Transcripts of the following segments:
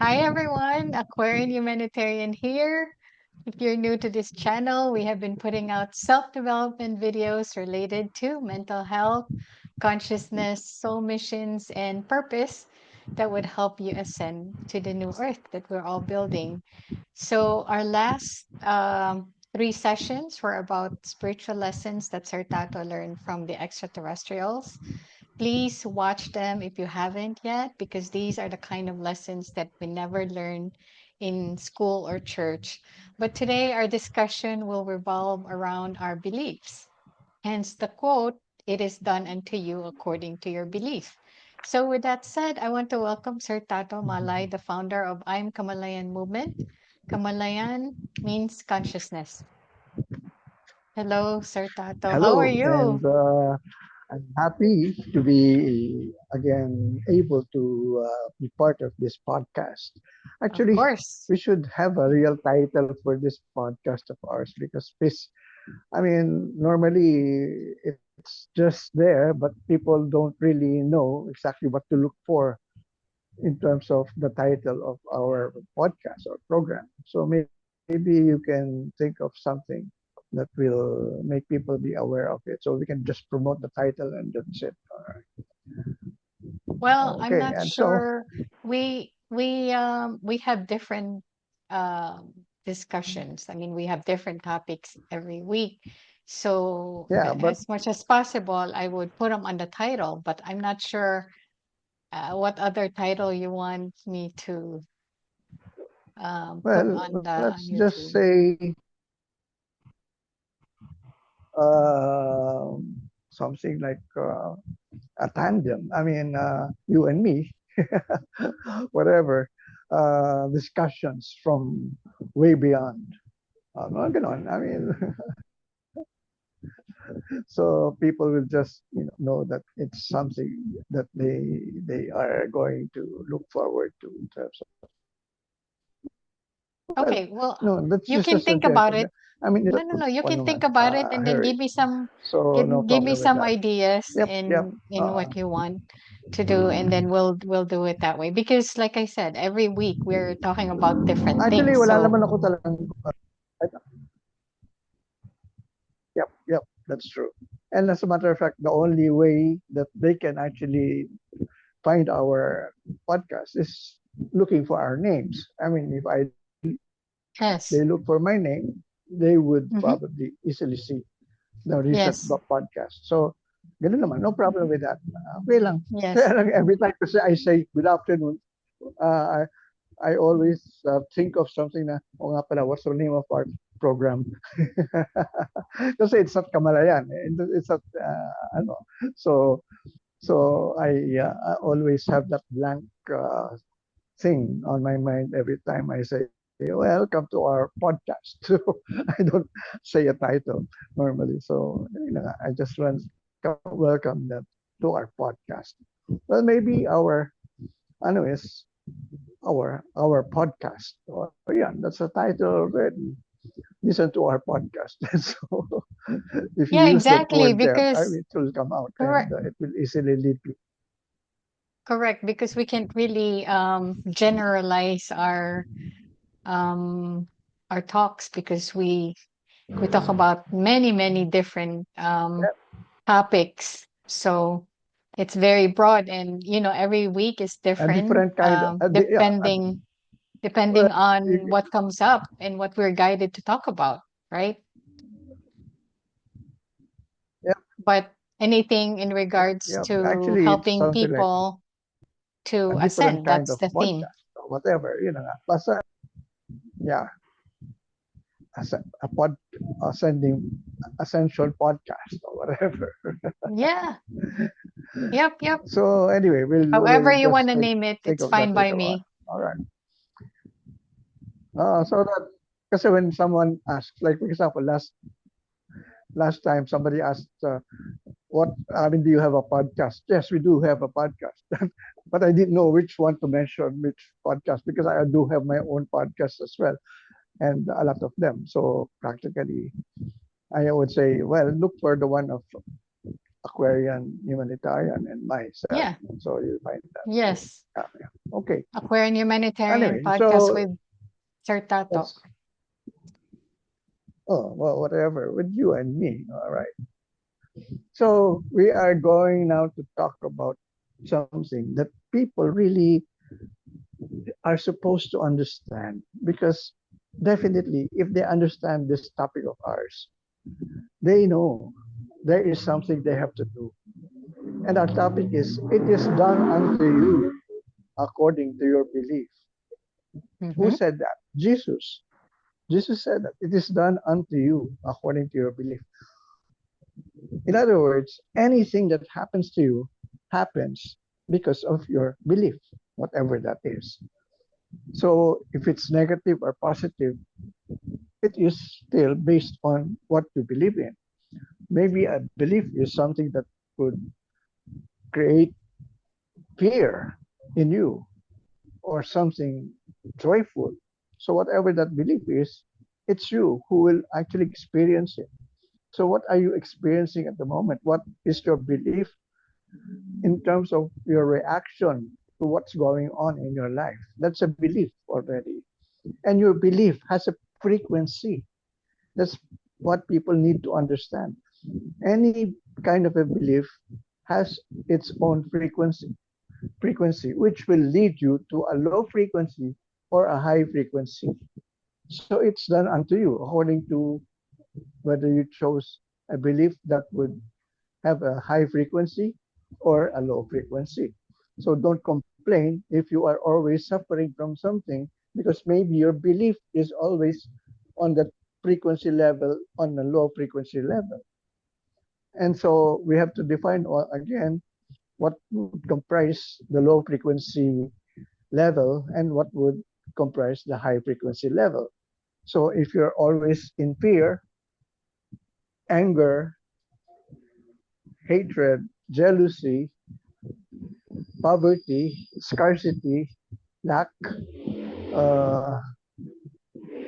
Hi everyone, Aquarian Humanitarian here. If you're new to this channel, we have been putting out self-development videos related to mental health, consciousness, soul missions, and purpose that would help you ascend to the new earth that we're all building. So our last three sessions were about spiritual lessons that Sir Tato learned from the extraterrestrials. Please watch them if you haven't yet, because these are the kind of lessons that we never learn in school or church. But today, our discussion will revolve around our beliefs. Hence the quote, "It is done unto you according to your belief." So, with that said, I want to welcome Sir Tato Malay, the founder of I'm Kamalayan movement. Kamalayan means consciousness. Hello, Sir Tato. How are Hello, you? and I'm happy to be again able to be part of this podcast. Of Actually, course. we should have a real title for this podcast of ours because this, I mean, normally it's just there, but people don't really know exactly what to look for in terms of the title of our podcast or program. So maybe you can think of something that will make people be aware of it. So we can just promote the title and that's it. All right. Well, I'm Okay. not And so, sure. We have different discussions. I mean, we have different topics every week. So yeah, but as much as possible, I would put them on the title, but I'm not sure what other title you want me to put well, on the let's on just YouTube. say uh, something like a tandem. I mean, you and me, whatever, discussions from way beyond. Mga ganon. I mean, so people will just know that it's something that they are going to look forward to in terms of well, Okay, well, no, that's you just can a think about suggestion. it. I mean, No, it's no, no. You one can think naman, about it and then hurry. give me some So no give me problem with some that. ideas Yep, yep. in what you want to do, and then we'll do it that way. Because like I said, every week we're talking about different Actually, things. wala So naman ako talagang yep, yep, that's true. And as a matter of fact, the only way that they can actually find our podcast is looking for our names. I mean, if they look yes, for my name, they would hmm, probably easily see the recent yes, podcast. So, ganun naman, no problem with that. Okay lang. yes. Kaya lang every time kasi I say good afternoon, uh, I always think of something na, o nga pala, what's the name of our program? Kasi it's not Kamalayan. It's not, ano. So, so I always have that blank thing on my mind every time I say, welcome to our podcast. So I don't say a title normally. So I just want welcome them to our podcast. Well, maybe our ano is our podcast. Or yeah, that's a title already. Listen to our podcast. So if you Yeah, use that exactly. word there, I Because mean, it will come out and correct, it will easily lead people. correct. Because we can't really generalize um our talks, because we talk about many different topics. So it's very broad, and every week is A different, different kind of, yeah, depending well, on you, what comes up and what we're guided to talk about, right? yeah, But anything in yeah, regards yeah. to Actually, it's helping something like people a to different ascend, kind that's of the theme. podcast or whatever, Basta, yeah, as a pod, ascending, ascension podcast or whatever. Yeah. Yep, yep. So anyway, However we'll you want just to name it, think it's of that fine by later on. me. All right. So that because when someone asks, like for example, last time somebody asked, "What? I mean, do you have a podcast?" Yes, we do have a podcast, but I didn't know which one to mention, which podcast, because I do have my own podcast as well, and a lot of them. So practically, I would say, well, look for the one of Aquarian, Humanitarian, and myself. Yeah. So you find that. Yes. Yeah, yeah. Okay. Aquarian Humanitarian Anyway, podcast so with Sir Tato. that's, oh, well, whatever, with you and me. All right. So we are going now to talk about something that people really are supposed to understand, because definitely if they understand this topic of ours, they know there is something they have to do. And our topic is, it is done unto you according to your belief. Who Mm-hmm. said that? Jesus. Jesus said that it is done unto you according to your belief. In other words, anything that happens to you happens because of your belief, whatever that is. So if it's negative or positive, it is still based on what you believe in. Maybe a belief is something that could create fear in you, or something joyful. So whatever that belief is, it's you who will actually experience it. So what are you experiencing at the moment? What is your belief in terms of your reaction to what's going on in your life? That's a belief already. And your belief has a frequency. That's what people need to understand. Any kind of a belief has its own frequency, which will lead you to a low frequency or a high frequency. So it's done unto you according to whether you chose a belief that would have a high frequency or a low frequency. So don't complain if you are always suffering from something, because maybe your belief is always on the frequency level, on the low frequency level. And so we have to define again what would comprise the low frequency level and what would comprise the high frequency level. So if you're always in fear, anger, hatred, jealousy, poverty, scarcity, lack, uh,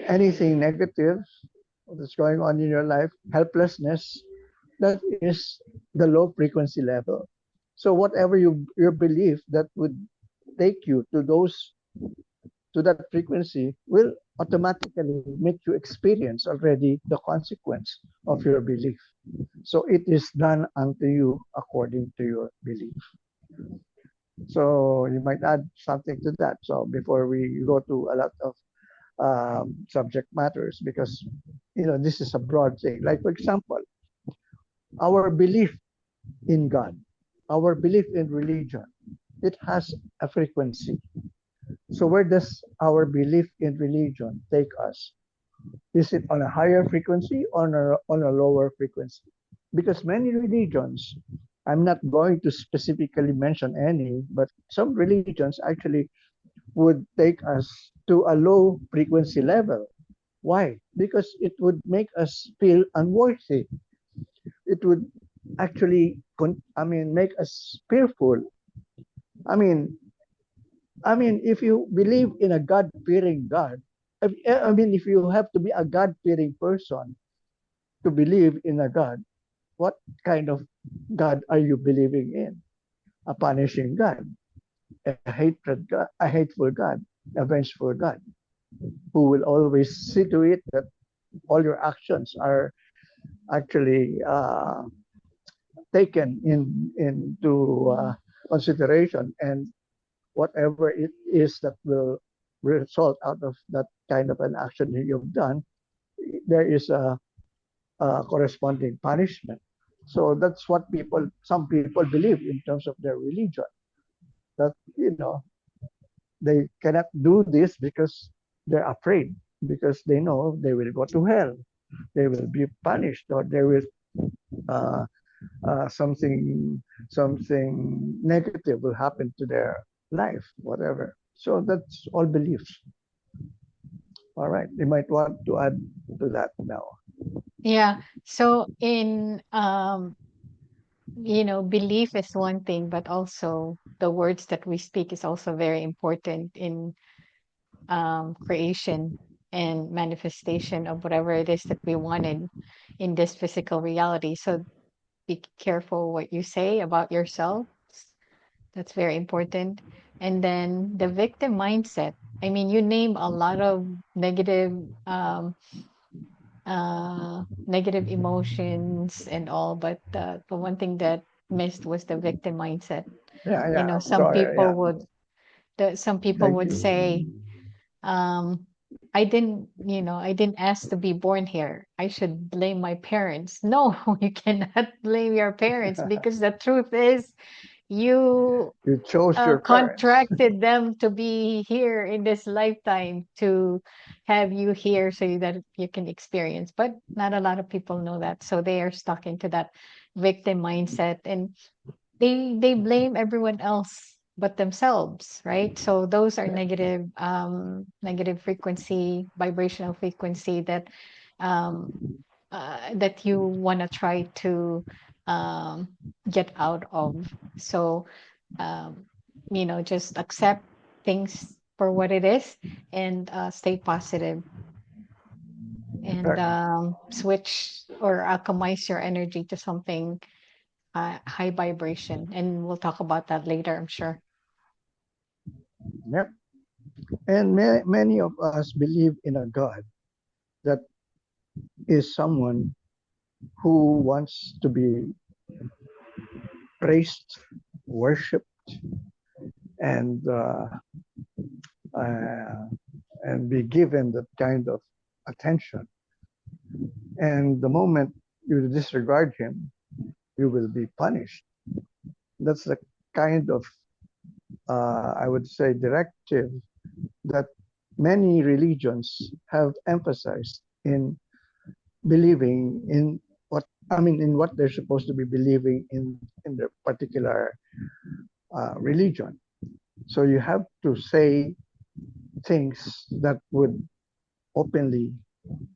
anything negative that's going on in your life, helplessness, that is the low frequency level. So whatever your belief that would take you to those, to that frequency, will automatically make you experience already the consequence of your belief. So it is done unto you according to your belief. So you might add something to that. So before we go to a lot of subject matters, because this is a broad thing. Like for example, our belief in God, our belief in religion, it has a frequency. So where does our belief in religion take us? Is it on a higher frequency or on a lower frequency? Because many religions, I'm not going to specifically mention any, but some religions actually would take us to a low frequency level. Why? Because it would make us feel unworthy. It would actually, make us fearful. I mean, if you believe in a God-fearing God, if you have to be a God-fearing person to believe in a God, what kind of God are you believing in? A punishing God, a hateful God, a vengeful God, who will always see to it that all your actions are actually taken into consideration, and whatever it is that will result out of that kind of an action that you've done, there is a corresponding punishment. So that's what some people believe in terms of their religion. That they cannot do this because they're afraid, because they know they will go to hell, they will be punished, or they will uh, something negative will happen to their life, whatever. So that's all beliefs. All right, you might want to add to that now. Yeah. So in belief is one thing, but also the words that we speak is also very important in creation and manifestation of whatever it is that we wanted in this physical reality. So be careful what you say about yourself. That's very important. And then the victim mindset. I mean, you name a lot of negative negative emotions and all, but the one thing that missed was the victim mindset. Yeah, You yeah. know, So yeah, some people like would say, um, I didn't ask to be born here. I should blame my parents. No, you cannot blame your parents because the truth is you you chose your parents. contracted them to be here in this lifetime to have you here so that you can experience. But not a lot of people know that. So they are stuck into that victim mindset and they blame everyone else but themselves, right? So those are Yeah, negative frequency, vibrational frequency um, that you want to try to um, get out of. So um, just accept things for what it is and stay positive and correct. switch or alchemize your energy to something high vibration. And we'll talk about that later, I'm sure. Yep. And many of us believe in a God that is someone who wants to be praised, worshipped, and uh, and be given that kind of attention. And the moment you disregard him, you will be punished. That's the kind of, I would say, directive that many religions have emphasized in believing in in what they're supposed to be believing in their particular religion. So you have to say things that would openly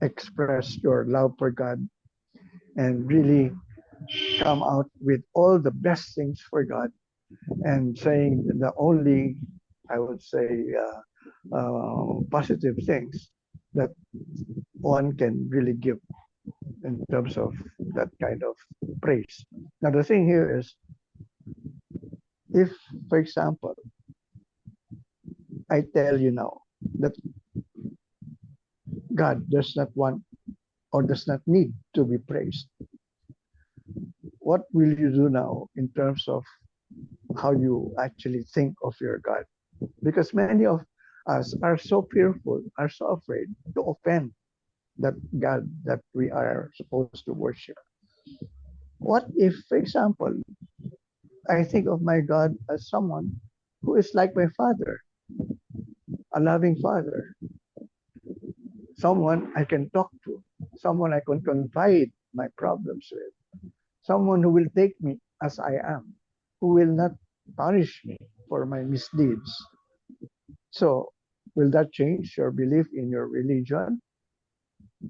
express your love for God and really come out with all the best things for God and saying the only, I would say, positive things that one can really give in terms of that kind of praise. Now, the thing here is if, for example, I tell you now that God does not want or does not need to be praised, what will you do now in terms of how you actually think of your God? Because many of us are so fearful, are so afraid to offend that God that we are supposed to worship. What if, for example, I think of my God as someone who is like my father, a loving father, someone I can talk to, someone I can confide my problems with, someone who will take me as I am, who will not punish me for my misdeeds. So, will that change your belief in your religion?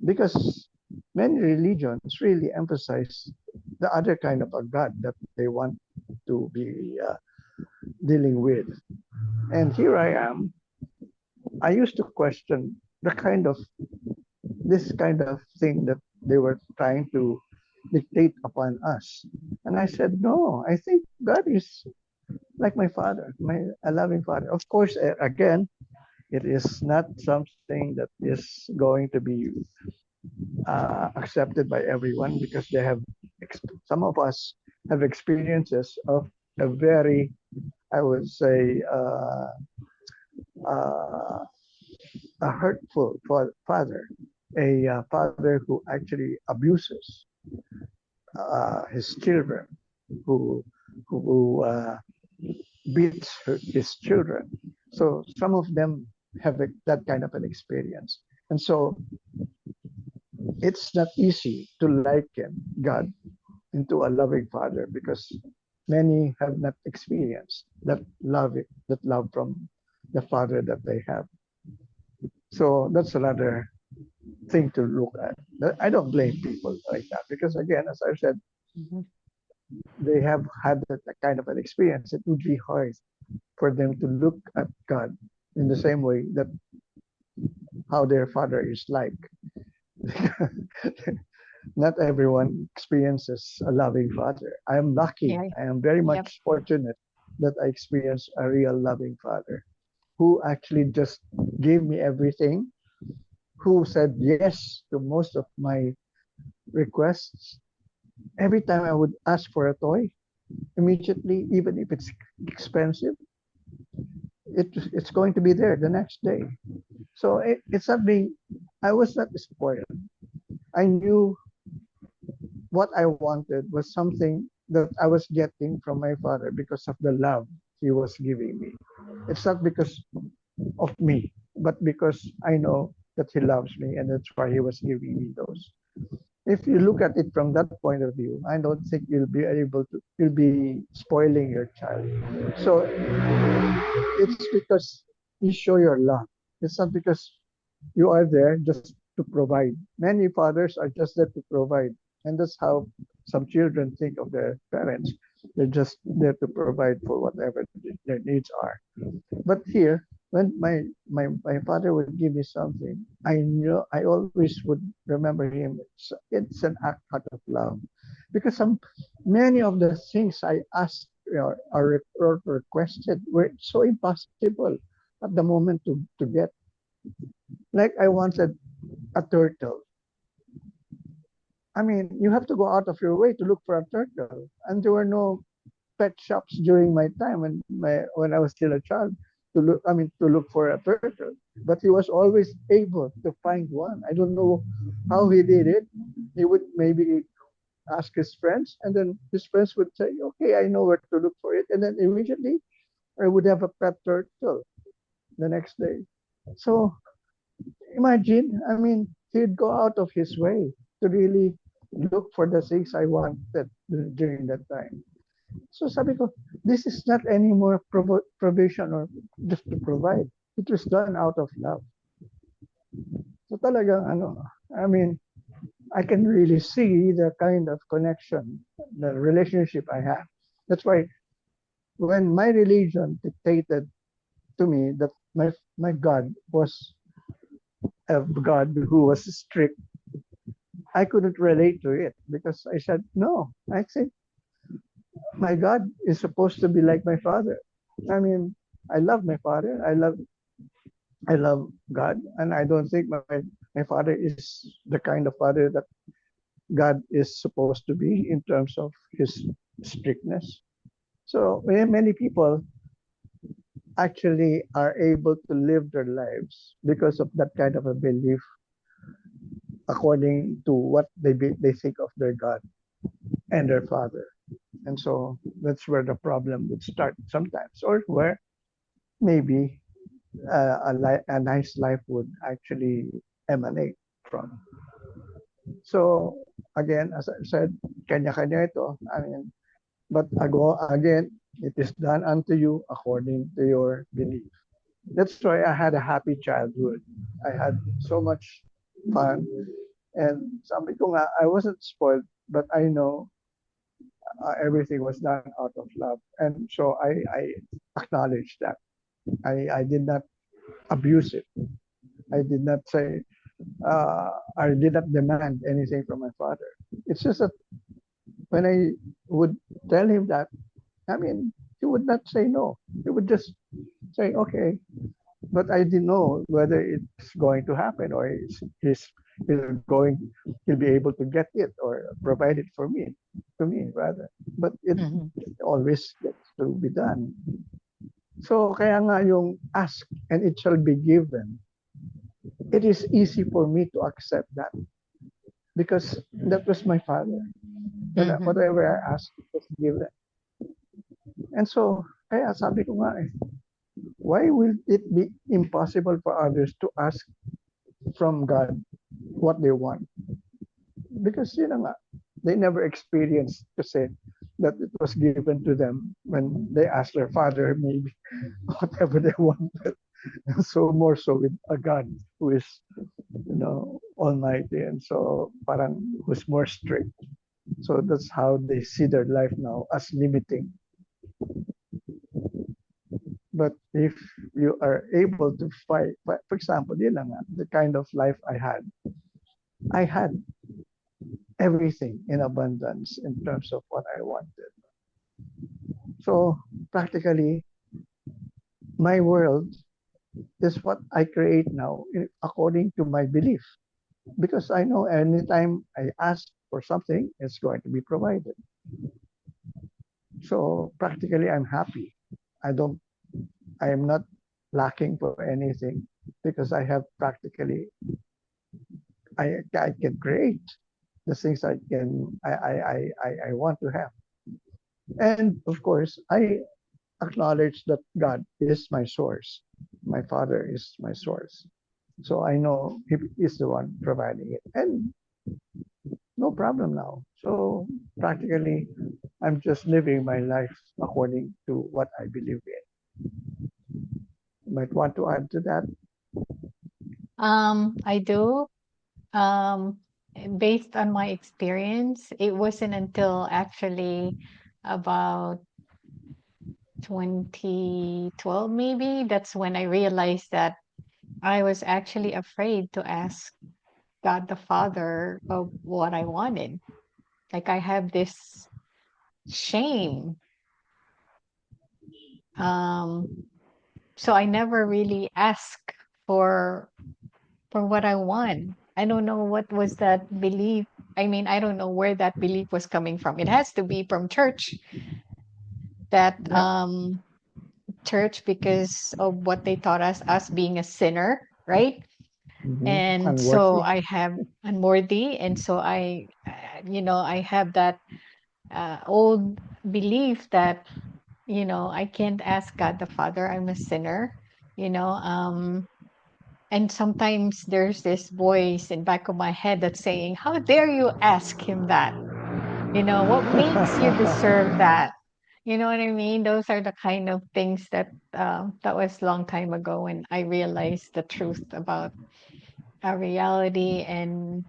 Because many religions really emphasize the other kind of a God that they want to be dealing with. And here I am. I used to question the kind of this kind of thing that they were trying to dictate upon us. And I said, no, I think God is like my father, my a loving father. Of course, again, it is not something that is going to be accepted by everyone because they have some of us have experiences of a very, I would say, uh, a hurtful father, a father who actually abuses his children, who who beats his children. So some of them have that kind of an experience, and so it's not easy to liken God into a loving father because many have not experienced that love from the father that they have. So that's another thing to look at. I don't blame people like that because again, as I said, Mhm. they have had that kind of an experience. It would be hard for them to look at God in the same way that how their father is like. Not everyone experiences a loving father. I am lucky. Yeah. I am very Yep. much fortunate that I experienced a real loving father who actually just gave me everything, who said yes to most of my requests. Every time I would ask for a toy, immediately, even if it's expensive, it's going to be there the next day. So it's not being, I was not spoiled. I knew what I wanted was something that I was getting from my father because of the love he was giving me. It's not because of me, but because I know that he loves me and that's why he was giving me those. If you look at it from that point of view, I don't think you'll be spoiling your child. So it's because you show your love. It's not because you are there just to provide. Many fathers are just there to provide. And that's how some children think of their parents. They're just there to provide for whatever their needs are. But here, when my father would give me something, I know I always would remember him. It's an act out of love, because many of the things I asked or requested were so impossible at the moment to get. Like I wanted a turtle. I mean, you have to go out of your way to look for a turtle, and there were no pet shops during my time when I was still a child to look for a turtle. But he was always able to find one. I don't know how he did it. He would maybe ask his friends, and then his friends would say, "Okay, I know where to look for it," and then immediately I would have a pet turtle the next day. So imagine, I mean, he'd go out of his way to really look for the things I wanted during that time. So sabi ko, this is not anymore provision or just to provide. It was done out of love. So talagang I mean, I can really see the kind of connection, the relationship I have. That's why when my religion dictated to me that my God was a God who was strict, I couldn't relate to it because I said, no, I think my God is supposed to be like my father. I mean, I love my father. I love God, and I don't think my father is the kind of father that God is supposed to be in terms of his strictness. So many people actually are able to live their lives because of that kind of a belief according to what they think of their God and their father. And so that's where the problem would start sometimes, or where maybe a nice life would actually emanate from. So again, as I said, kanya-kanya ito. I mean, but again, it is done unto you according to your belief. That's why I had a happy childhood. I had so much fun. And sabi ko nga, I wasn't spoiled, but I know everything was done out of love. And so I acknowledge that. I did not abuse it. I did not say, I did not demand anything from my father. It's just that when I would tell him that, I mean, he would not say no. He would just say, okay. But I didn't know whether it's going to happen or he'll be able to get it or provide it to me rather. But it Mhm. always gets to be done. So kaya nga yung ask and it shall be given, it is easy for me to accept that because that was my father. Mhm. Whatever I asked, it was given. And so, kaya sabi ko nga why will it be impossible for others to ask from God what they want? Because they never experienced to say that it was given to them when they asked their father maybe whatever they wanted. So more so with a God who is almighty and so parang who's more strict. So that's how they see their life now as limiting. But if you are able to fight, for example, the kind of life I had everything in abundance in terms of what I wanted. So practically my world is what I create now according to my belief. Because I know anytime I ask for something, it's going to be provided. So practically, I'm happy. I don't. I am not lacking for anything because I have practically. I can create the things I want to have, and of course, I acknowledge that God is my source. My Father is my source. So I know He is the one providing it, and no problem now. So practically, I'm just living my life according to what I believe in. You might want to add to that. I do. Um, Based on my experience, it wasn't until actually about 2012, maybe, that's when I realized that I was actually afraid to ask God the Father of what I wanted. Like I have this shame. Um, so I never really ask for what I want. I don't know what was that belief. I mean, I don't know where that belief was coming from. It has to be from church, that Yeah. because of what they taught us being a sinner, right? And so Unworthy. I have unworthy, and so I have that old belief that I can't ask God the Father. I'm a sinner, you know. And sometimes there's this voice in back of my head that's saying, "How dare you ask him that? What makes you deserve that?" You know what I mean? Those are the kind of things that was long time ago when I realized the truth about our reality and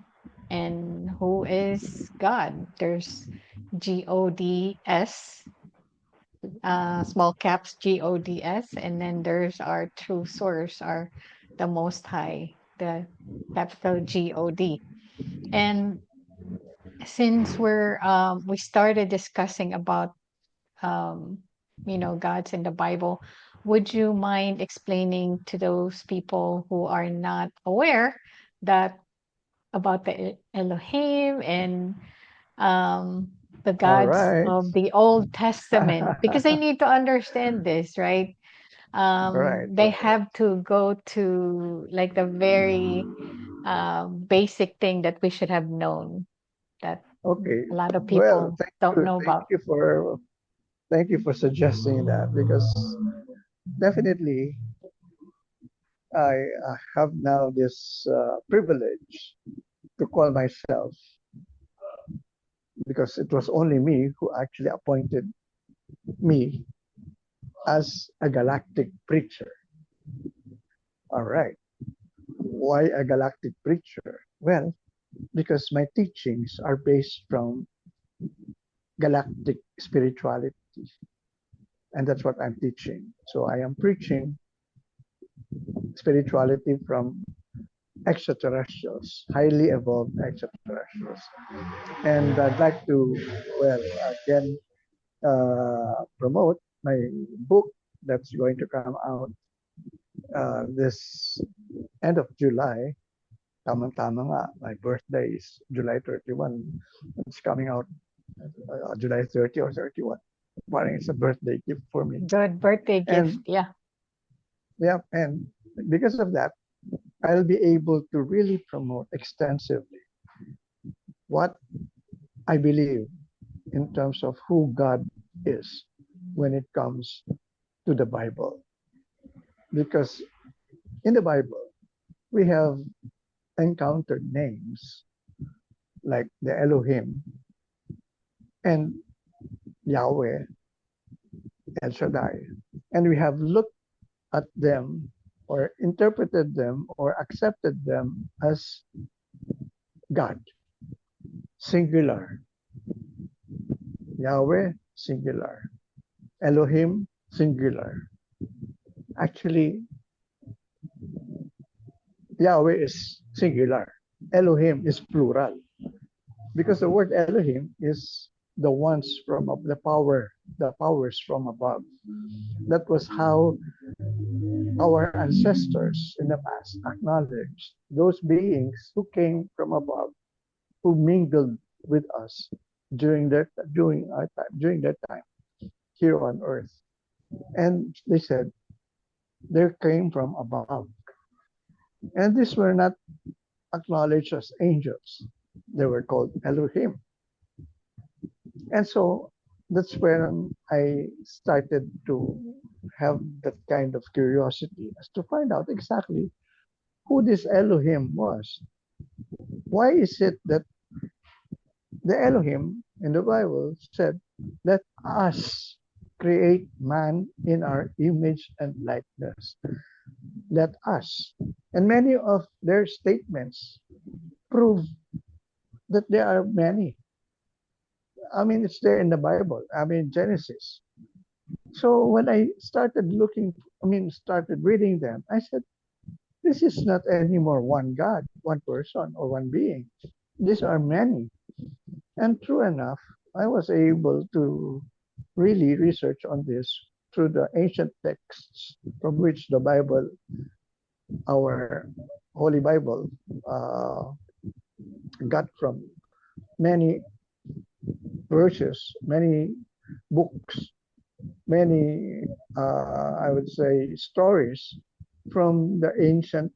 who is God. There's GODS, small caps GODS, and then there's our true source, our the Most High, the capital God. And since we started discussing about gods in the Bible, would you mind explaining to those people who are not aware that about the Elohim and the All gods right. of the Old Testament, because they need to understand this, right? Right. They Right. have to go to like the very basic thing that we should have known that Okay. a lot of Well, people don't know thank about. you for suggesting that because definitely I have now this privilege to call myself because it was only me who actually appointed me as a galactic preacher. All right. Why a galactic preacher? Well, because my teachings are based from galactic spirituality, and that's what I'm teaching. So I am preaching spirituality from extraterrestrials, highly evolved extraterrestrials. And I'd like to, well, again, promote my book that's going to come out this end of July. Tama-tama nga, my birthday is July 31. It's coming out July 30 or 31. Parang it's a birthday gift for me. Good birthday gift. And Yeah. yeah, and because of that, I'll be able to really promote extensively what I believe in terms of who God is when it comes to the Bible. Because in the Bible, we have encountered names like the Elohim and Yahweh, El Shaddai. And we have looked at them or interpreted them or accepted them as God, singular. Yahweh, singular. Elohim, singular. Actually, Yahweh is singular. Elohim is plural. Because the word Elohim is the ones from of the power. the powers from above. That was how our ancestors in the past acknowledged those beings who came from above, who mingled with us during their time here on earth. And they said they came from above. And these were not acknowledged as angels. They were called Elohim. And so that's when I started to have that kind of curiosity as to find out exactly who this Elohim was. Why is it that the Elohim in the Bible said, let us create man in our image and likeness? Let us. And many of their statements prove that there are many. I mean, it's there in the Bible. I mean, Genesis. So when I started reading them, I said, this is not anymore one God, one person, or one being. These are many. And true enough, I was able to really research on this through the ancient texts from which the Bible, our Holy Bible, uh, got from many verses, many books, many, I would say, stories from the ancient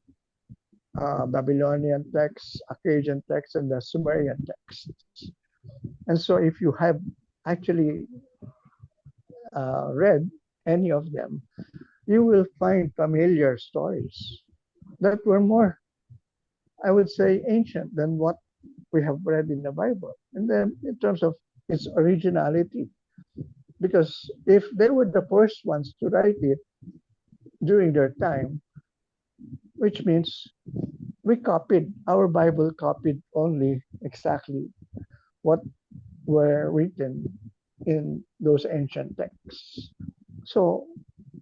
Babylonian texts, Akkadian texts, and the Sumerian texts. And so, if you have actually read any of them, you will find familiar stories that were more, I would say, ancient than what we have read in the Bible. And then, in terms of its originality, because if they were the first ones to write it during their time, which means our Bible copied only exactly what were written in those ancient texts. So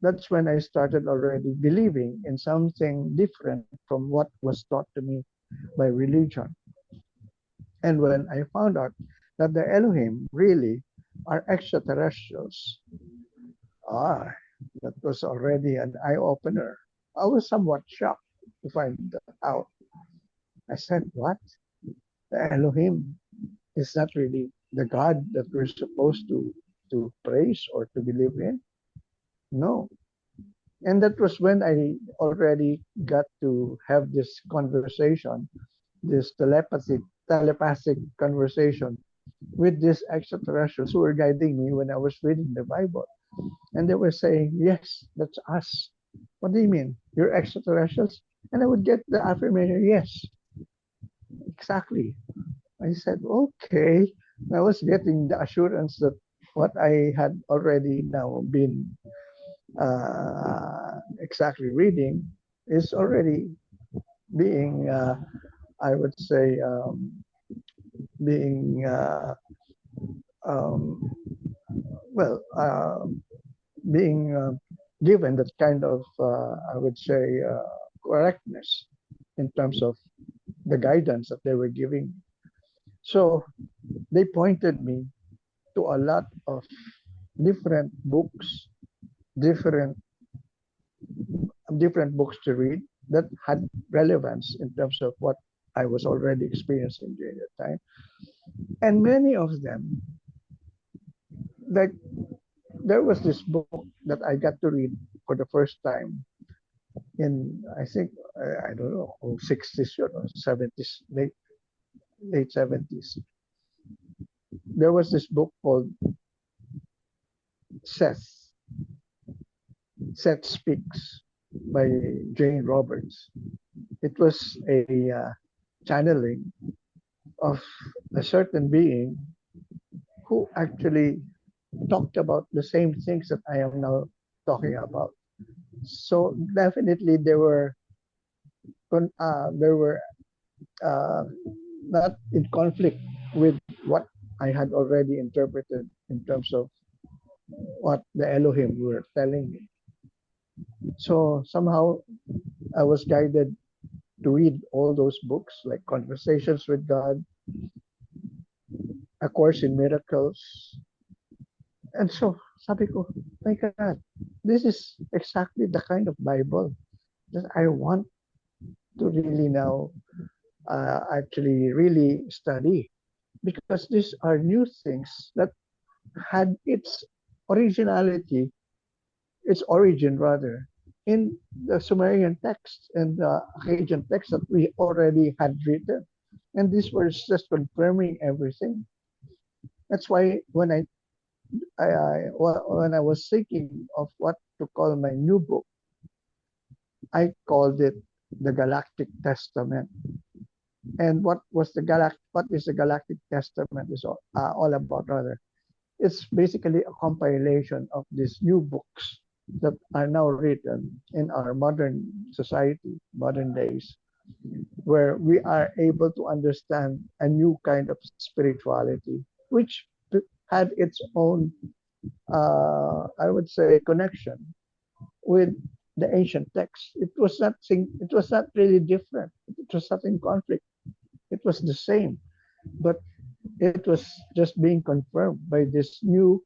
that's when I started already believing in something different from what was taught to me by religion. And when I found out that the Elohim really are extraterrestrials, ah, that was already an eye opener. I was somewhat shocked to find that out. I said, what? The Elohim is not really the God that we're supposed to praise or to believe in? No. And that was when I already got to have this conversation, this telepathic conversation with these extraterrestrials who were guiding me when I was reading the Bible. And they were saying, yes, that's us. What do you mean? You're extraterrestrials? And I would get the affirmation, yes, exactly. I said, okay. I was getting the assurance that what I had already now been exactly reading is already being, I would say, being, um, well, being given that kind of, I would say, correctness in terms of the guidance that they were giving. So they pointed me to a lot of different books, different different books to read that had relevance in terms of what I was already experiencing during that time. And many of them, like there was this book that I got to read for the first time in, I think, I don't know, 60s or 70s, late 70s. There was this book called Seth, Seth Speaks by Jane Roberts. It was a channeling of a certain being who actually talked about the same things that I am now talking about. So definitely there were uh, not in conflict with what I had already interpreted in terms of what the Elohim were telling me. So somehow I was guided to read all those books like Conversations with God, A Course in Miracles, And so, sabi ko, my God, this is exactly the kind of Bible that I want to really now actually really study, because these are new things that had originality, its origin rather, in the Sumerian text and the Akkadian text that we already had written. And these were just confirming everything. That's why when I was thinking of what to call my new book, I called it the Galactic Testament. And what is the Galactic Testament is all about rather? It's basically a compilation of these new books that are now written in our modern society, modern days, where we are able to understand a new kind of spirituality, which had its own, I would say, connection with the ancient text. It was not really different. It was not in conflict. It was the same, but it was just being confirmed by these new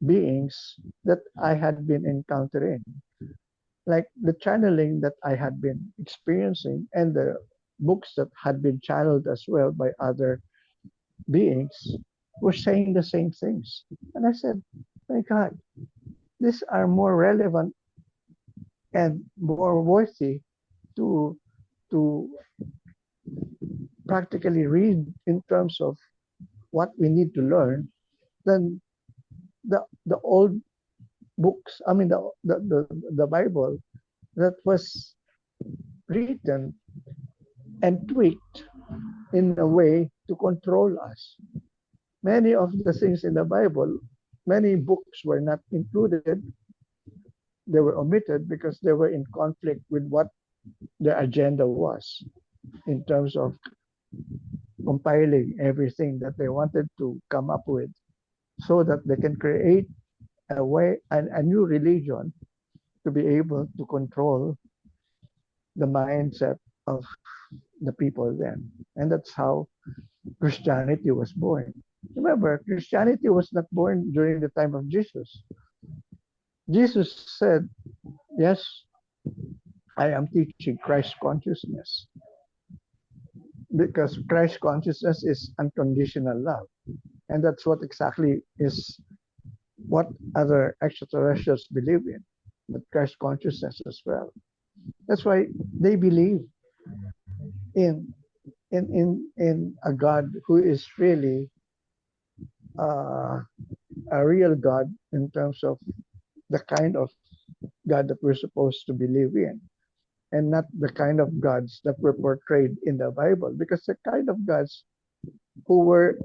beings that I had been encountering, like the channeling that I had been experiencing, and the books that had been channeled as well by other beings were saying the same things. And I said, my God, these are more relevant and more worthy to to practically read in terms of what we need to learn than the old books. I mean the Bible that was written and tweaked in a way to control us. Many of the things in the Bible, many books were not included. They were omitted because they were in conflict with what the agenda was in terms of compiling everything that they wanted to come up with so that they can create a new religion to be able to control the mindset of the people then. And that's how Christianity was born. Remember, Christianity was not born during the time of Jesus. Jesus said, yes, I am teaching Christ consciousness, because Christ consciousness is unconditional love. And that's what exactly is what other extraterrestrials believe in, but Christ consciousness as well. That's why they believe in in a God who is really uh, a real God in terms of the kind of God that we're supposed to believe in, and not the kind of gods that were portrayed in the Bible. Because the kind of gods who were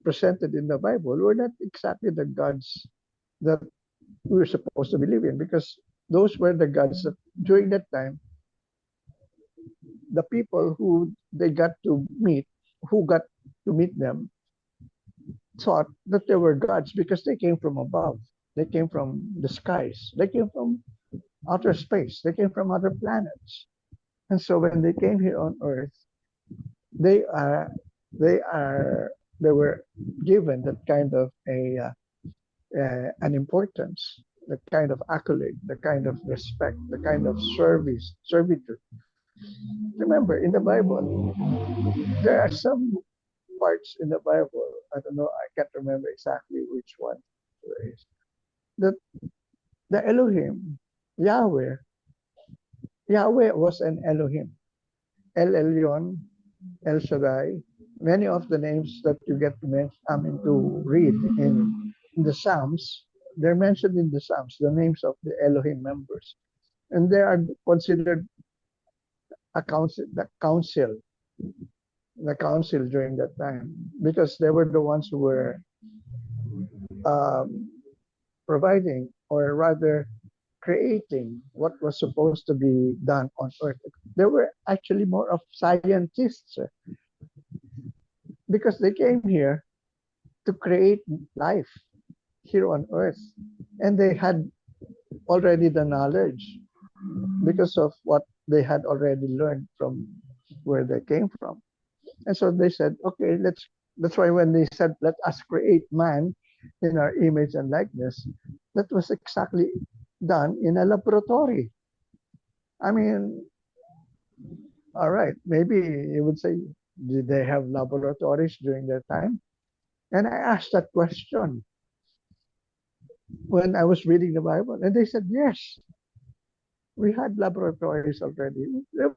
presented in the Bible were not exactly the gods that we were supposed to believe in, because those were the gods that during that time the people who got to meet them, thought that they were gods because they came from above. They came from the skies. They came from outer space. They came from other planets. And so when they came here on Earth, they are they are they were given that kind of an importance, the kind of accolade, the kind of respect, the kind of servitude. Remember, in the Bible, there are some parts in the Bible. I don't know. I can't remember exactly which one it is. That the Elohim, Yahweh, Yahweh was an Elohim. El Elyon, El Shaddai, many of the names that you get to to read in the Psalms, they're mentioned in the Psalms, the names of the Elohim members. And they are considered the council during that time, because they were the ones who were um, providing, or rather creating, what was supposed to be done on Earth. They were actually more of scientists, because they came here to create life here on Earth. And they had already the knowledge because of what they had already learned from where they came from. And so they said, okay, That's why when they said, let us create man in our image and likeness, that was exactly done in a laboratory. I mean, all right, maybe you would say, did they have laboratories during their time? And I asked that question when I was reading the Bible, and they said, yes, we had laboratories already.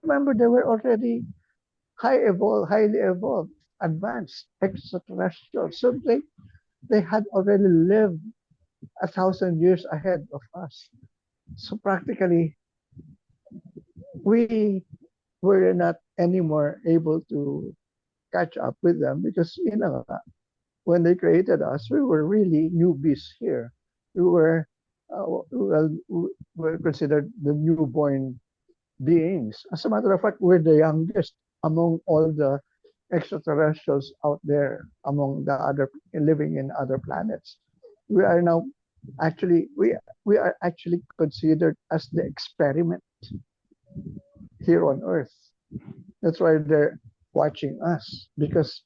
Remember, they were already highly evolved, advanced, extraterrestrial. So they had already lived 1,000 years ahead of us. So practically, we were not anymore able to catch up with them because, when they created us, we were really newbies here. We were, well, we were considered the newborn beings. As a matter of fact, we're the youngest among all the extraterrestrials out there, among the other living in other planets. We are now actually we are actually considered as the experiment here on Earth. That's why they're watching us because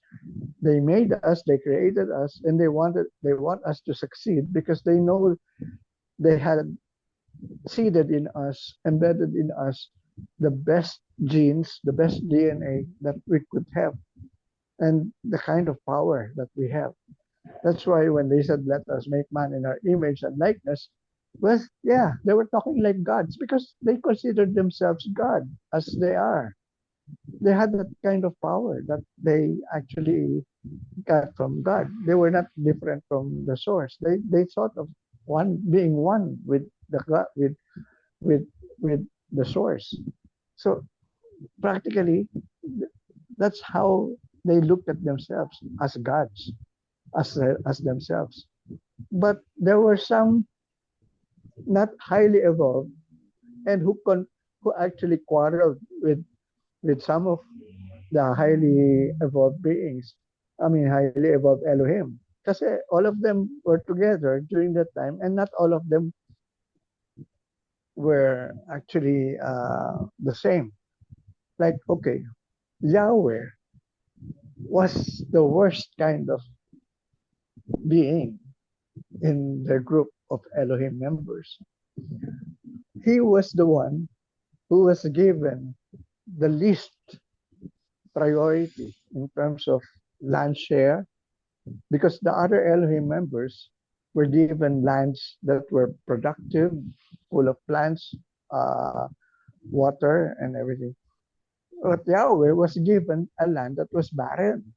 they made us, they created us, and they want us to succeed because they know they had seeded in us, embedded in us, the best genes, the best DNA that we could have, and the kind of power that we have. That's why when they said, let us make man in our image and likeness, well, yeah, they were talking like gods because they considered themselves God as they are. They had that kind of power that they actually got from God. They were not different from the source. They thought of one being one with the God with with the source. So practically, that's how they looked at themselves as gods, as themselves. But there were some not highly evolved and who actually quarreled with some of the highly evolved beings. I mean, highly evolved Elohim. Because all of them were together during that time, and not all of them were actually the same. Like, okay, Yahweh was the worst kind of being in the group of Elohim members. He was the one who was given the least priority in terms of land share because the other Elohim members were given lands that were productive, full of plants, uh, water, and everything. But Yahweh was given a land that was barren.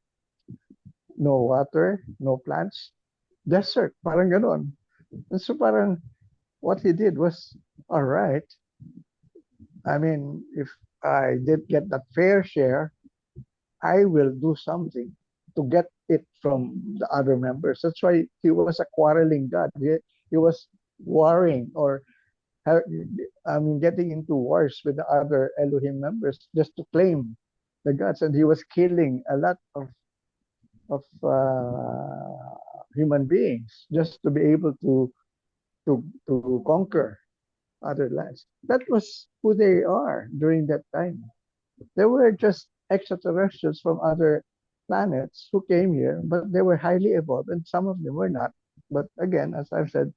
No water, no plants, desert, parang ganon. And so parang what he did was, all right, I mean, if I did get that fair share, I will do something to get it from the other members. That's why he was a quarreling God. He was warring or getting into wars with the other Elohim members just to claim the gods, and he was killing a lot of human beings just to be able to conquer other lands. That was who they are during that time. They were just extraterrestrials from other planets who came here, but they were highly evolved, and some of them were not. But again, as I've said,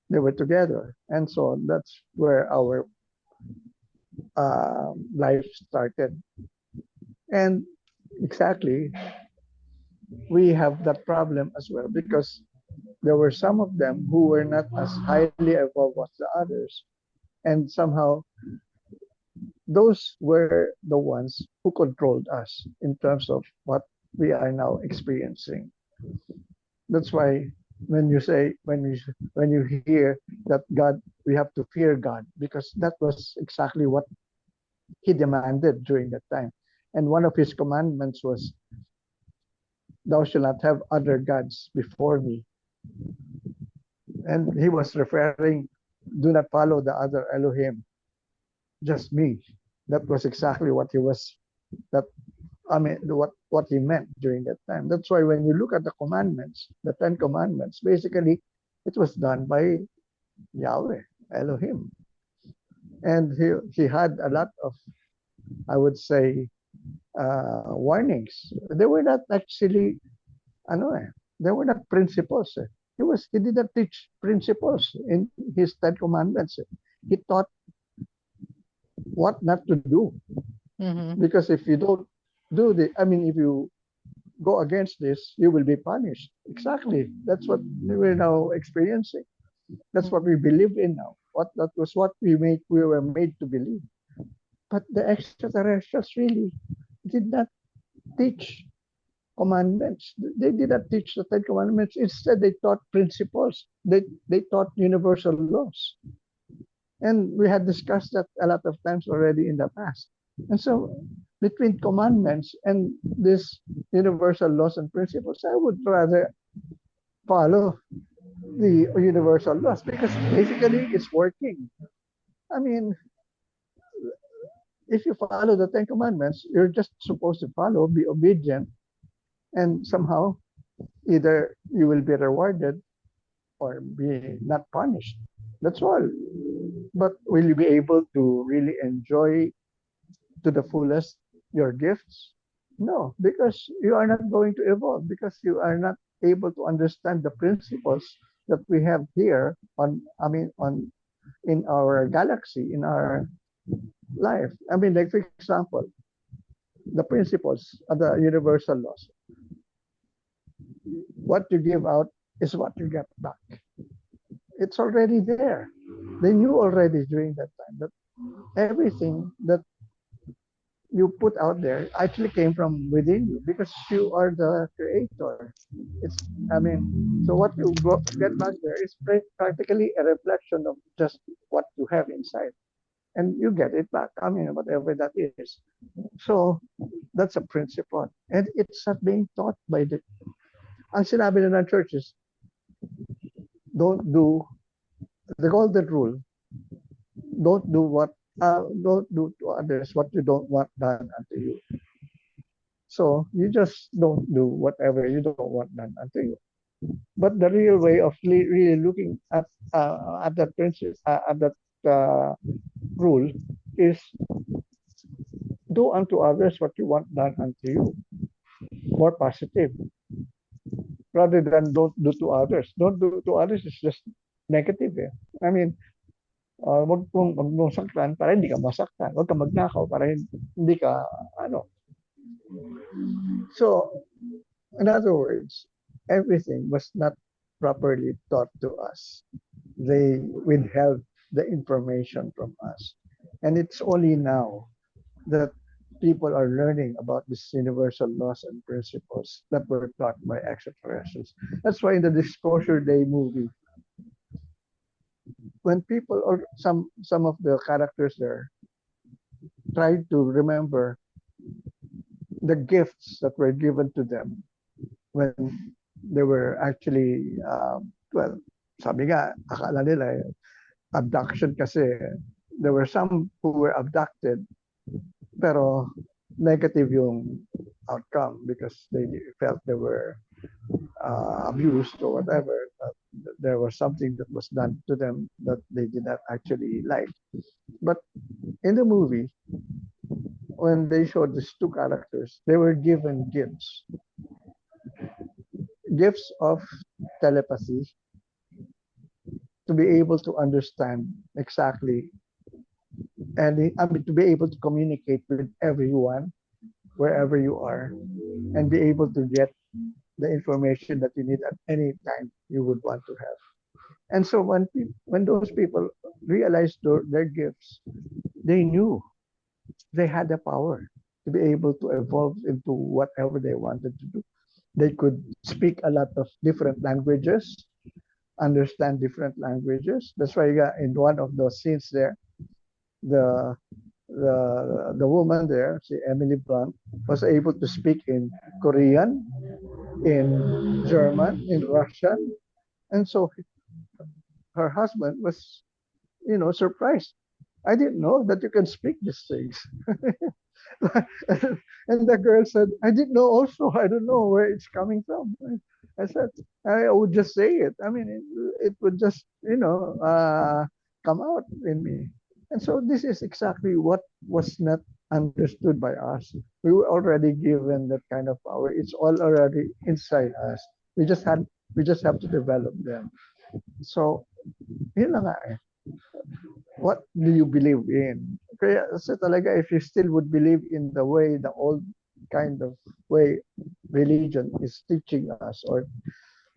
they were together, and so that's where our life started. And exactly, we have that problem as well because there were some of them who were not as highly evolved as the others, and somehow those were the ones who controlled us in terms of what we are now experiencing. That's why when you say when you hear that God, we have to fear God because that was exactly what he demanded during that time. And one of his commandments was, thou shalt not have other gods before me. And he was referring, do not follow the other Elohim, just me. That was exactly what he was, that what he meant during that time. That's why when you look at the commandments, the 10 Commandments, basically it was done by Yahweh, Elohim. And he had a lot of, I would say, warnings. They were not actually, ano eh, they were not principles. Eh. He did not teach principles in his 10 Commandments. Eh. He taught what not to do. Mm-hmm. Because if you don't do the, I mean, if you go against this, you will be punished. Exactly. That's what we're now experiencing. That's what we believe in now. That was what we were made to believe. But the extraterrestrials really did not teach commandments. They did not teach the 10 Commandments. Instead, they taught principles. They taught universal laws. And we had discussed that a lot of times already in the past. And so, between commandments and these universal laws and principles, I would rather follow the universal laws because basically it's working. I mean, if you follow the 10 Commandments, you're just supposed to follow, be obedient, and somehow either you will be rewarded or be not punished. That's all. But will you be able to really enjoy to the fullest your gifts? No, because you are not going to evolve, because you are not able to understand the principles that we have here on in our galaxy, in our life. I mean, like for example, the principles of the universal laws. What you give out is what you get back. It's already there. They knew already during that time that everything that you put out there actually came from within you because you are the creator. It's, I mean, so what you get back there is practically a reflection of just what you have inside, and you get it back. I mean, whatever that is. So that's a principle, and it's not being taught by the. Ang sinabi na ng churches, don't do the golden rule. Don't do to others what you don't want done unto you. So you just don't do whatever you don't want done unto you. But the real way of really looking at that principle, at that rule, is do unto others what you want done unto you. More positive, rather than don't do to others. Don't do to others is just negative. Eh. I mean, wag mong saktan para hindi ka masaktan. Wag ka magnakaw para hindi ka ano. So, in other words, everything was not properly taught to us. They withheld the information from us. And it's only now that people are learning about these universal laws and principles that were taught by extraterrestrials. That's why in the Disclosure Day movie, when people or some of the characters there tried to remember the gifts that were given to them when they were actually well, sabi nga akala nila abduction kasi there were some who were abducted pero negative yung outcome because they felt they were abused or whatever. There was something that was done to them that they did not actually like. But in the movie, when they showed these two characters, they were given gifts of telepathy to be able to understand exactly and I mean to be able to communicate with everyone wherever you are and be able to get the information that you need at any time you would want to have. And so when those people realized their gifts, they knew they had the power to be able to evolve into whatever they wanted to do. They could speak a lot of different languages, understand different languages. That's why in one of those scenes there, the the woman there, see Emily Blunt, was able to speak in Korean, in German, in Russian, and so her husband was, surprised. I didn't know that you can speak these things. And the girl said, I didn't know also. I don't know where it's coming from. I said, I would just say it. I mean, it would just, come out in me. And so this is exactly what was not understood by us. We were already given that kind of power. It's all already inside us. We just had we just have to develop them. So, yun na nga eh. What do you believe in? Kaya sa talaga, if you still would believe in the way, the old kind of way religion is teaching us or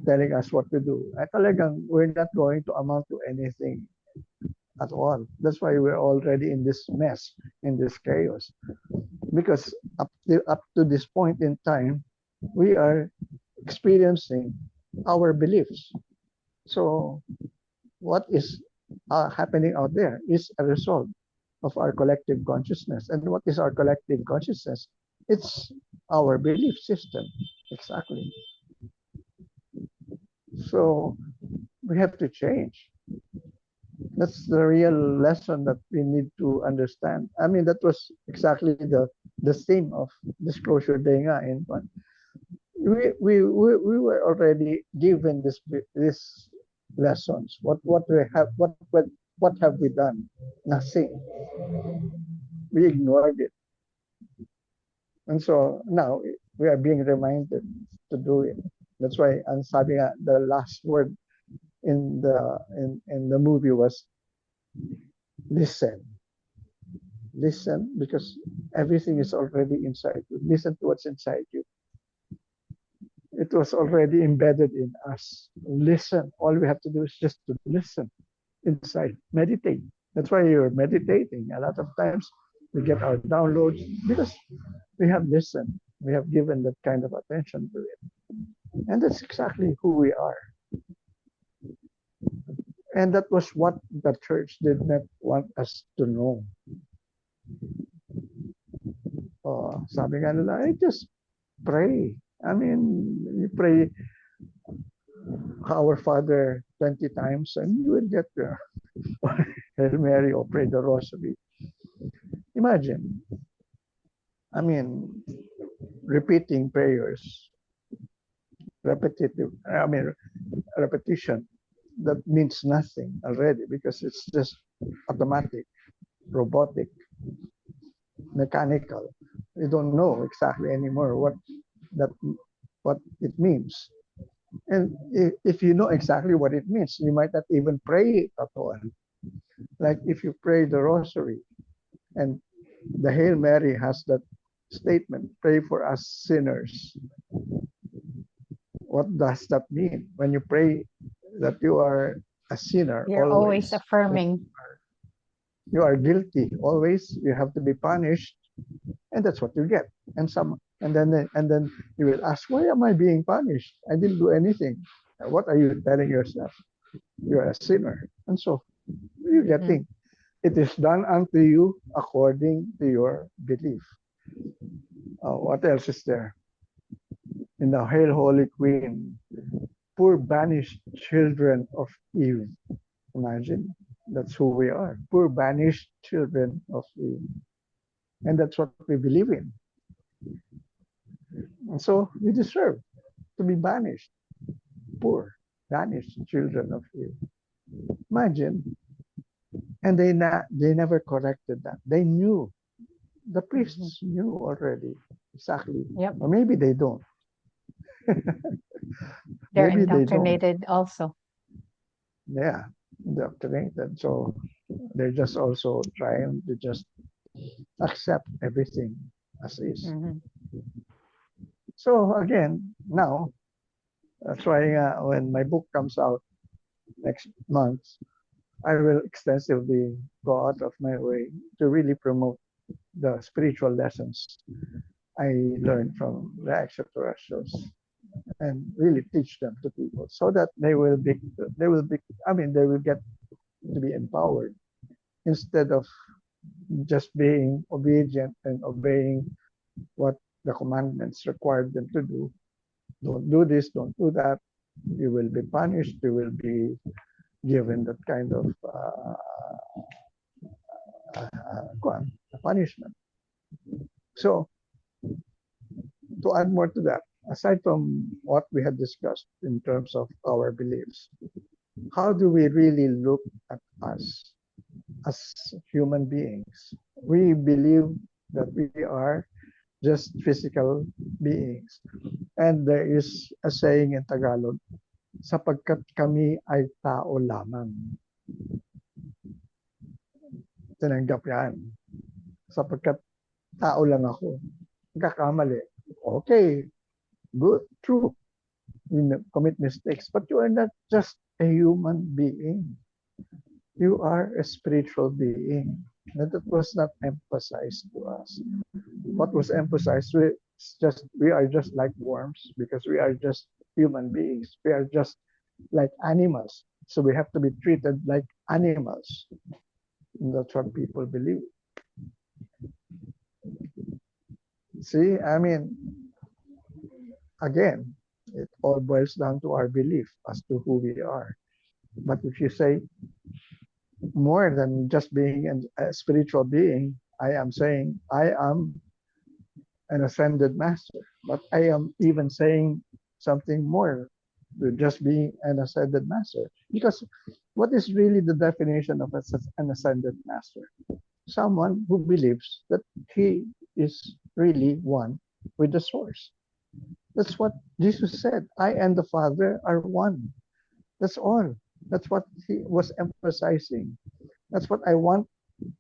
telling us what to do, ay talagang we're not going to amount to anything at all. That's why we're already in this mess, in this chaos. Because up to this point in time, we are experiencing our beliefs. So what is happening out there is a result of our collective consciousness. And what is our collective consciousness? It's our belief system. Exactly. So we have to change. That's the real lesson that we need to understand. I mean, that was exactly the theme of Disclosure Day nga in one. We were already given this lessons. What have we done? Nothing. We ignored it, and so now we are being reminded to do it. That's why ang sabi nga, the last word in the movie was listen. Listen, because everything is already inside you. Listen to what's inside you. It was already embedded in us. Listen. All we have to do is just to listen inside. Meditate. That's why you're meditating. A lot of times we get our downloads because we have listened. We have given that kind of attention to it. And that's exactly who we are. And that was what the church did not want us to know. Sabi nga nila, just pray. I mean, you pray Our Father 20 times and you will get there. Hail Mary or pray the Rosary. Imagine, I mean, repeating prayers, repetition, that means nothing already because it's just automatic, robotic, mechanical. You don't know exactly anymore that what it means. And if you know exactly what it means, you might not even pray it at all. Like if you pray the Rosary and the Hail Mary has that statement, pray for us sinners. What does that mean? When you pray that you are a sinner, You're always always, affirming. you are guilty, always, you have to be punished, and that's what you get. And then you will ask, why am I being punished? I didn't do anything. What are you telling yourself? You're a sinner. And so you're getting it is done unto you according to your belief. What else is there? In the Hail Holy Queen, poor banished children of Eve. Imagine, that's who we are. Poor banished children of Eve. And that's what we believe in. And so we deserve to be banished. Poor, banished children of Eve. Imagine. And they never corrected that. They knew. The priests knew already exactly. Yep. Or maybe they don't. They're Maybe they don't. indoctrinated also. Yeah, indoctrinated. So they're just also trying to just accept everything as is. So again, now, that's why when my book comes out next month, I will extensively go out of my way to really promote the spiritual lessons I learned from the extraterrestrials and really teach them to people so that they will get to be empowered instead of just being obedient and obeying what the commandments required them to do. Don't do this, don't do that. You will be punished. You will be given that kind of punishment. So, to add more to that, aside from what we had discussed in terms of our beliefs, how do we really look at us as human beings? We believe that we are just physical beings. And there is a saying in Tagalog, sapagkat kami ay tao lamang. Tinanggap yan. Sapagkat tao lang ako. Nagkakamali. Okay, good, true. You commit mistakes, but you are not just a human being. You are a spiritual being. And that was not emphasized to us. What was emphasized is just we are just like worms because we are just human beings. We are just like animals. So we have to be treated like animals. And that's what people believe. See, I mean, again, it all boils down to our belief as to who we are. But if you say more than just being a spiritual being, I am saying I am an ascended master. But I am even saying something more to just being an ascended master. Because what is really the definition of an ascended master? Someone who believes that he is really one with the source. That's what Jesus said. I and the Father are one. That's all. That's what he was emphasizing. That's what I want.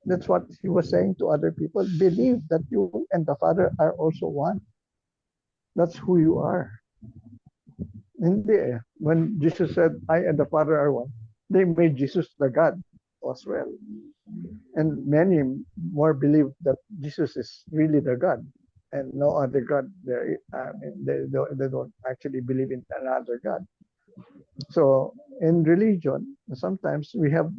That's what he was saying to other people. Believe that you and the Father are also one. That's who you are. Hindi eh. When Jesus said, I and the Father are one, they made Jesus the God as well. And many more believe that Jesus is really the God and no other God. They don't actually believe in another God. So in religion, sometimes we have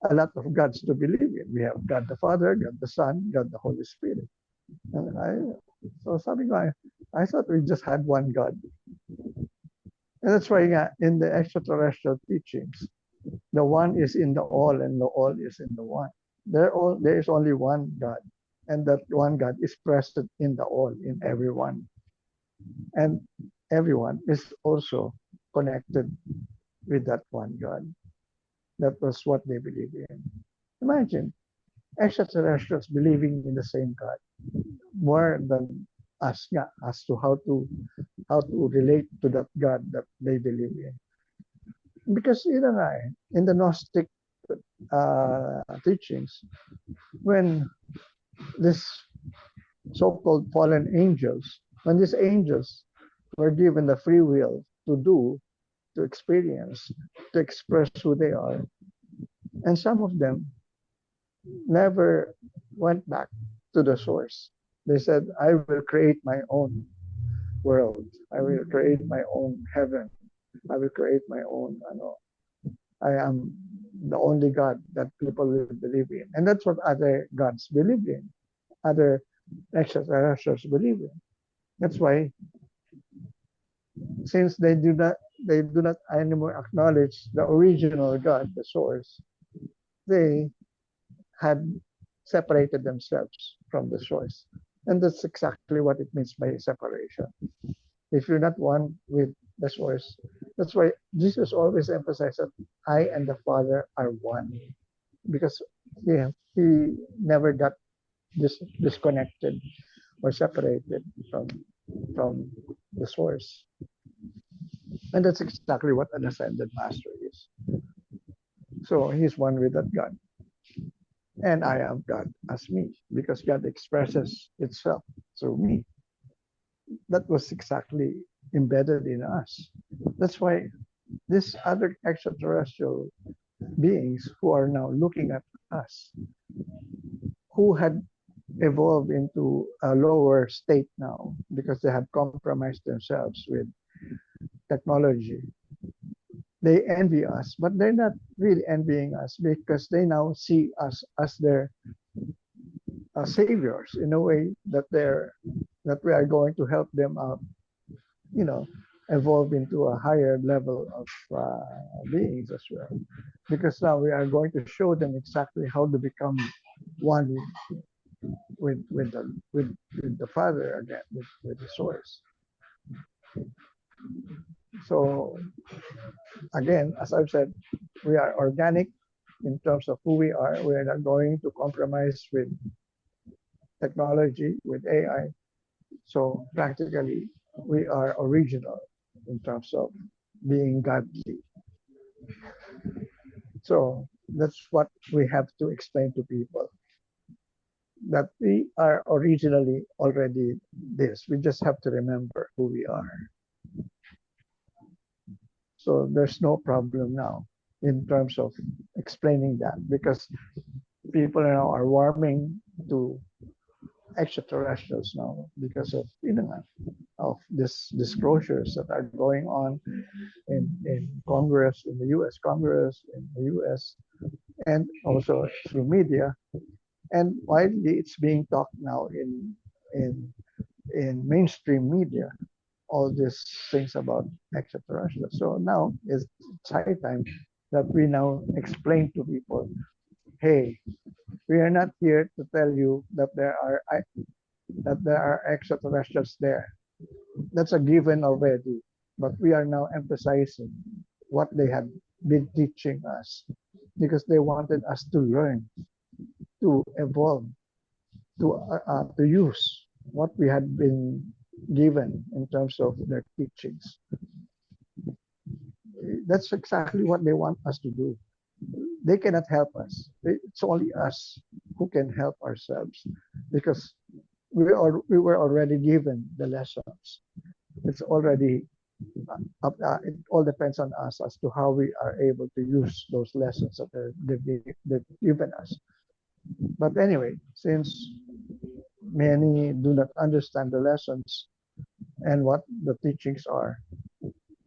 a lot of gods to believe in. We have God the Father, God the Son, God the Holy Spirit. And so sabi ko, I thought we just had one God. And that's why in the extraterrestrial teachings, the one is in the all and the all is in the one. There is only one God. And that one God is present in the all, in everyone. And everyone is also connected with that one God. That was what they believe in. Imagine extraterrestrials believing in the same God more than us as to how to relate to that God that they believe in. Because in the Gnostic teachings, when this so-called fallen angels, when these angels were given the free will to do, to experience, to express who they are, and some of them never went back to the source. They said, I will create my own world. I will create my own heaven. I will create my own, I am the only God that people will believe in. And that's what other gods believe in, other extraterrestrials believe in. That's why, since they do not anymore acknowledge the original God, the source, they had separated themselves from the source. And that's exactly what it means by separation. If you're not one with the source, that's why Jesus always emphasized that I and the Father are one. Because he never got disconnected or separated from the source. And that's exactly what an ascended master is. So he's one with that God. And I am God as me, because God expresses itself through me. That was exactly embedded in us. That's why these other extraterrestrial beings who are now looking at us, who had evolved into a lower state now because they have compromised themselves with technology, they envy us, but they're not really envying us because they now see us as their saviors in a way that we are going to help them out, you know, evolve into a higher level of beings as well. Because now we are going to show them exactly how to become one with the Father again, with the Source. So again, as I've said, we are organic in terms of who we are. We are not going to compromise with technology, with AI. So practically, we are original in terms of being godly. So that's what we have to explain to people, that we are originally already this. We just have to remember who we are. So there's no problem now in terms of explaining that, because people now are warming to extraterrestrials now because of of this disclosures that are going on in Congress, in the U.S. Congress, in the U.S., and also through media. And widely, it's being talked now in in mainstream media, all these things about extraterrestrials. So now it's high time that we now explain to people, hey, we are not here to tell you that there are extraterrestrials there. That's a given already. But we are now emphasizing what they had been teaching us, because they wanted us to learn, to evolve, to use what we had been given in terms of their teachings. That's exactly what they want us to do. They cannot help us. It's only us who can help ourselves, because we were already given the lessons. It's already it all depends on us as to how we are able to use those lessons that they've given us. But anyway, since many do not understand the lessons and what the teachings are,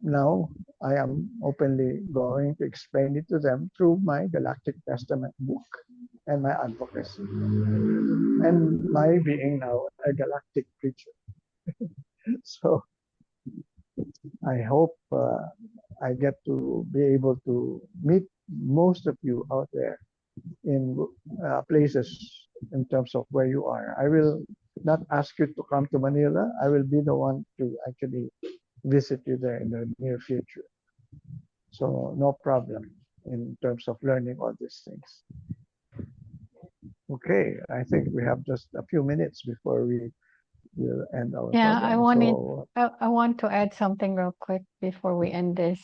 now I am openly going to explain it to them through my Galactic Testament book and my advocacy, and my being now a galactic preacher. So I hope I get to be able to meet most of you out there in places in terms of where you are. I will not ask you to come to Manila. I will be the one to actually visit you there in the near future. So no problem in terms of learning all these things. Okay, I think we have just a few minutes before we will end our Yeah, program. So I want to add something real quick before we end this.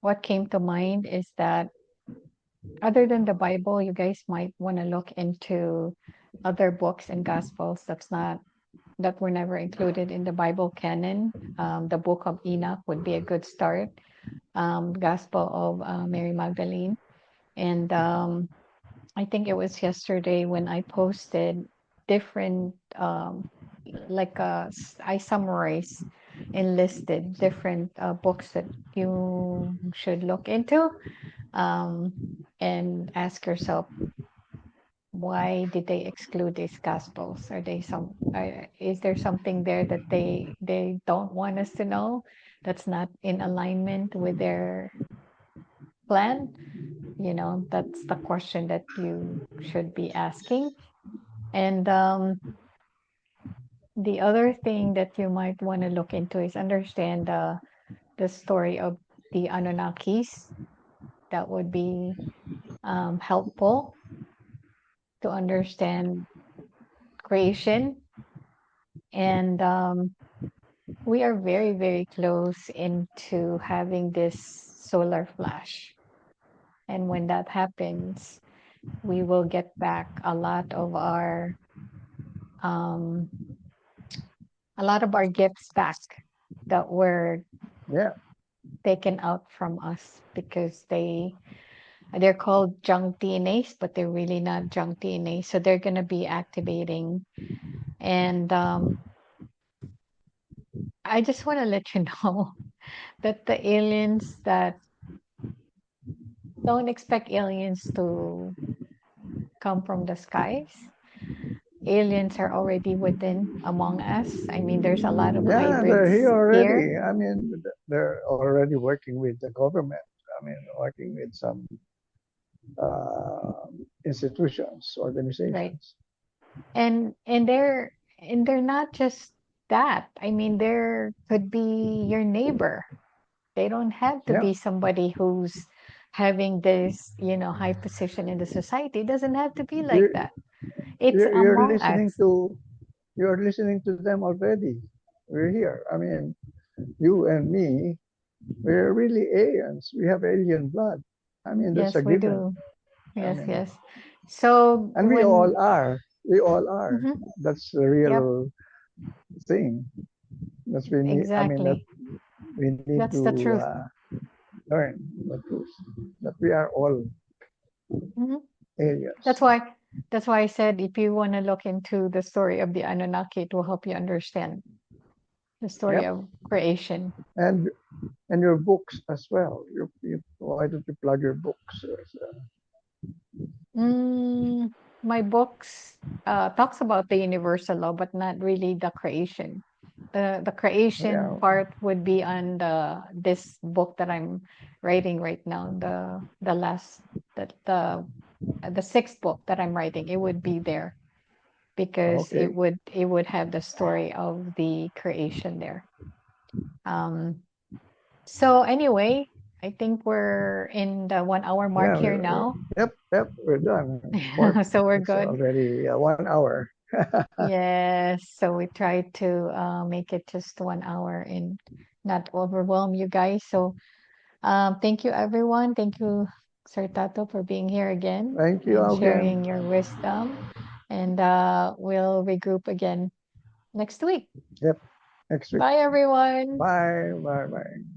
What came to mind is that other than the Bible, you guys might want to look into other books and gospels that were never included in the Bible canon. The book of Enoch would be a good start. Gospel of Mary Magdalene, and I think it was yesterday when I posted different I summarized and listed different books that you should look into, um, and ask yourself, why did they exclude these gospels? Are they is there something there that they don't want us to know, that's not in alignment with their plan? That's the question that you should be asking. And the other thing that you might want to look into is understand the story of the Anunnakis. That would be helpful to understand creation. And we are very, very close into having this solar flash. And when that happens, we will get back um, a lot of our gifts back that were yeah, taken out from us, because they're called junk DNAs, but they're really not junk DNA. So they're going to be activating. And I just want to let you know that the aliens that don't expect aliens to come from the skies. Aliens are already within among us. I mean, there's a lot of yeah, they're here hybrids here, already. I mean, they're already working with the government. I mean, working with some uh, institutions, right? organizations. And they're not just that. I mean, there could be your neighbor. They don't have to Yeah, be somebody who's having this, high position in the society. It doesn't have to be like we, that. It's you're among listening us. to you're listening to them already. We're here. I mean, you and me, we're really aliens. We have alien blood. I mean, that's a Yes, we given. do. I Yes, mean, yes. So and we when all are. We all are. Mhm. That's the Yep, real thing. That's we need. I mean, that exactly. we need That's the to truth. learn the truth that we are all Mhm. That's aliens. why that's why I said if you want to look into the story of the Anunnaki, it will help you understand the story Yep. of creation. And your books as well. Why don't you plug your books? Mm, my books talks about the universal law, but not really the creation. The creation Yeah. part would be on this book that I'm writing right now. The last the sixth book that I'm writing. It would be there because Okay. it would have the story of the creation there. Um, so anyway, I think we're in the 1 hour mark Yeah. here now. Yep. Yep. We're done. Mark. So we're It's good. already 1 hour. Yes, so we try to make it just 1 hour and not overwhelm you guys. So thank you, everyone. Thank you, Sir Tato, for being here again Thank you and again. sharing your wisdom. And we'll regroup again next week. Yep. Next week. Bye, everyone. Bye. Bye. Bye.